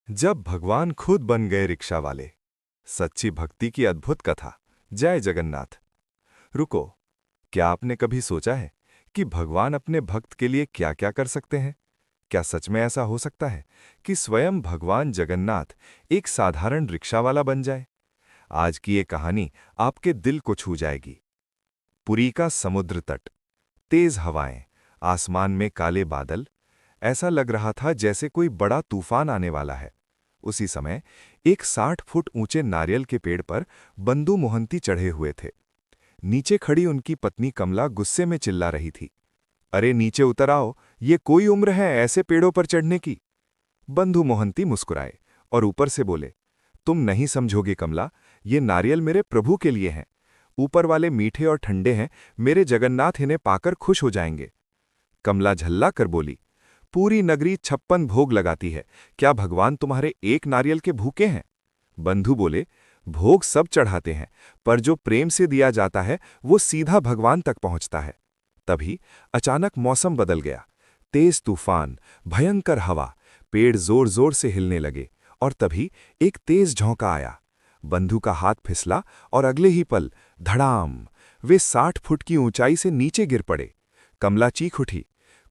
जब भगवान खुद बन गए रिक्शा वाले। सच्ची भक्ति की अद्भुत कथा। जय जगन्नाथ। रुको, क्या आपने कभी सोचा है कि भगवान अपने भक्त के लिए क्या क्या कर सकते हैं? क्या सच में ऐसा हो सकता है कि स्वयं भगवान जगन्नाथ एक साधारण रिक्शा वाला बन जाए? आज की ये कहानी आपके दिल को छू जाएगी। पुरी का समुद्र तट, तेज हवाएं, आसमान में काले बादल। ऐसा लग रहा था जैसे कोई बड़ा तूफान आने वाला है। उसी समय एक 60 फुट ऊंचे नारियल के पेड़ पर बंधु मोहंती चढ़े हुए थे। नीचे खड़ी उनकी पत्नी कमला गुस्से में चिल्ला रही थी। अरे नीचे उतर आओ, ये कोई उम्र है ऐसे पेड़ों पर चढ़ने की? बंधु मोहंती मुस्कुराए और ऊपर से बोले, तुम नहीं समझोगे कमला, ये नारियल मेरे प्रभु के लिए हैं। ऊपर वाले मीठे और ठंडे हैं, मेरे जगन्नाथ इन्हें पाकर खुश हो जाएंगे। कमला झल्ला कर बोली, पूरी नगरी 56 भोग लगाती है, क्या भगवान तुम्हारे एक नारियल के भूखे हैं? बंधु बोले, भोग सब चढ़ाते हैं, पर जो प्रेम से दिया जाता है वो सीधा भगवान तक पहुंचता है। तभी अचानक मौसम बदल गया। तेज तूफान, भयंकर हवा, पेड़ जोर जोर से हिलने लगे और तभी एक तेज झोंका आया। बंधु का हाथ फिसला और अगले ही पल धड़ाम, वे 60 फुट की ऊंचाई से नीचे गिर पड़े। कमला चीख उठी,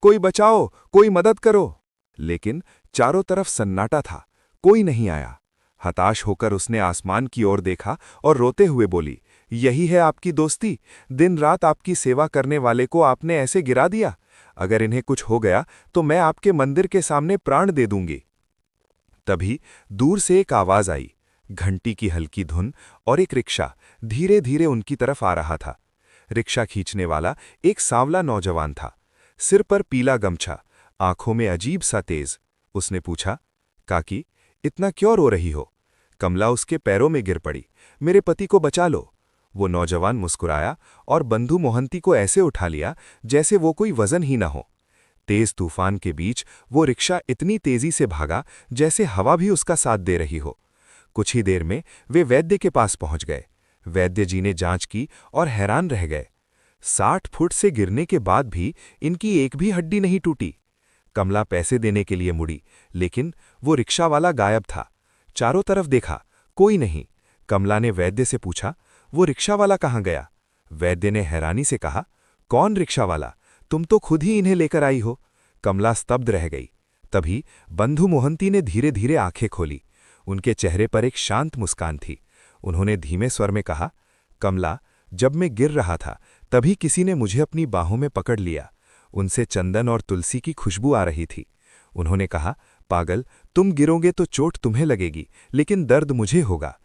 कोई बचाओ, कोई मदद करो। लेकिन चारों तरफ सन्नाटा था, कोई नहीं आया। हताश होकर उसने आसमान की ओर देखा और रोते हुए बोली, यही है आपकी दोस्ती? दिन रात आपकी सेवा करने वाले को आपने ऐसे गिरा दिया। अगर इन्हें कुछ हो गया तो मैं आपके मंदिर के सामने प्राण दे दूंगी। तभी दूर से एक आवाज आई, घंटी की हल्की धुन, और एक रिक्शा धीरे धीरे उनकी तरफ आ रहा था। रिक्शा खींचने वाला एक सांवला नौजवान था, सिर पर पीला गमछा, आंखों में अजीब सा तेज। उसने पूछा, काकी, इतना क्यों रो रही हो? कमला उसके पैरों में गिर पड़ी, मेरे पति को बचा लो। वो नौजवान मुस्कुराया और बंधु मोहंती को ऐसे उठा लिया जैसे वो कोई वजन ही न हो। तेज तूफान के बीच वो रिक्शा इतनी तेजी से भागा जैसे हवा भी उसका साथ दे रही हो। कुछ ही देर में वे वैद्य के पास पहुंच गए। वैद्य जी ने जांच की और हैरान रह गए। 60 फुट से गिरने के बाद भी इनकी एक भी हड्डी नहीं टूटी। कमला पैसे देने के लिए मुड़ी, लेकिन वो रिक्शा वाला गायब था। चारों तरफ देखा, कोई नहीं। कमला ने वैद्य से पूछा, वो रिक्शा वाला कहाँ गया? वैद्य ने हैरानी से कहा, कौन रिक्शा वाला? तुम तो खुद ही इन्हें लेकर आई हो। कमला स्तब्ध रह गई। तभी बंधु मोहंती ने धीरे धीरे आंखें खोली। उनके चेहरे पर एक शांत मुस्कान थी। उन्होंने धीमे स्वर में कहा, कमला, जब मैं गिर रहा था तभी किसी ने मुझे अपनी बाहों में पकड़ लिया। उनसे चंदन और तुलसी की खुशबू आ रही थी। उन्होंने कहा, पागल, तुम गिरोगे तो चोट तुम्हें लगेगी, लेकिन दर्द मुझे होगा।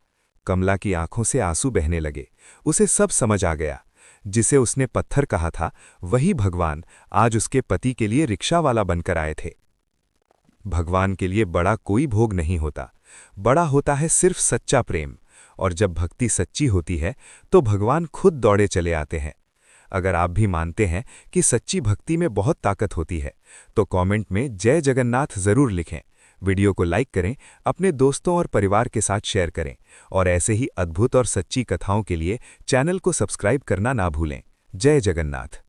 कमला की आंखों से आंसू बहने लगे। उसे सब समझ आ गया। जिसे उसने पत्थर कहा था, वही भगवान आज उसके पति के लिए रिक्शा वाला बनकर आए थे। भगवान के लिए बड़ा कोई भोग नहीं होता, बड़ा होता है सिर्फ सच्चा प्रेम। और जब भक्ति सच्ची होती है तो भगवान खुद दौड़े चले आते हैं। अगर आप भी मानते हैं कि सच्ची भक्ति में बहुत ताकत होती है तो कमेंट में जय जगन्नाथ जरूर लिखें। वीडियो को लाइक करें, अपने दोस्तों और परिवार के साथ शेयर करें और ऐसे ही अद्भुत और सच्ची कथाओं के लिए चैनल को सब्सक्राइब करना ना भूलें। जय जगन्नाथ।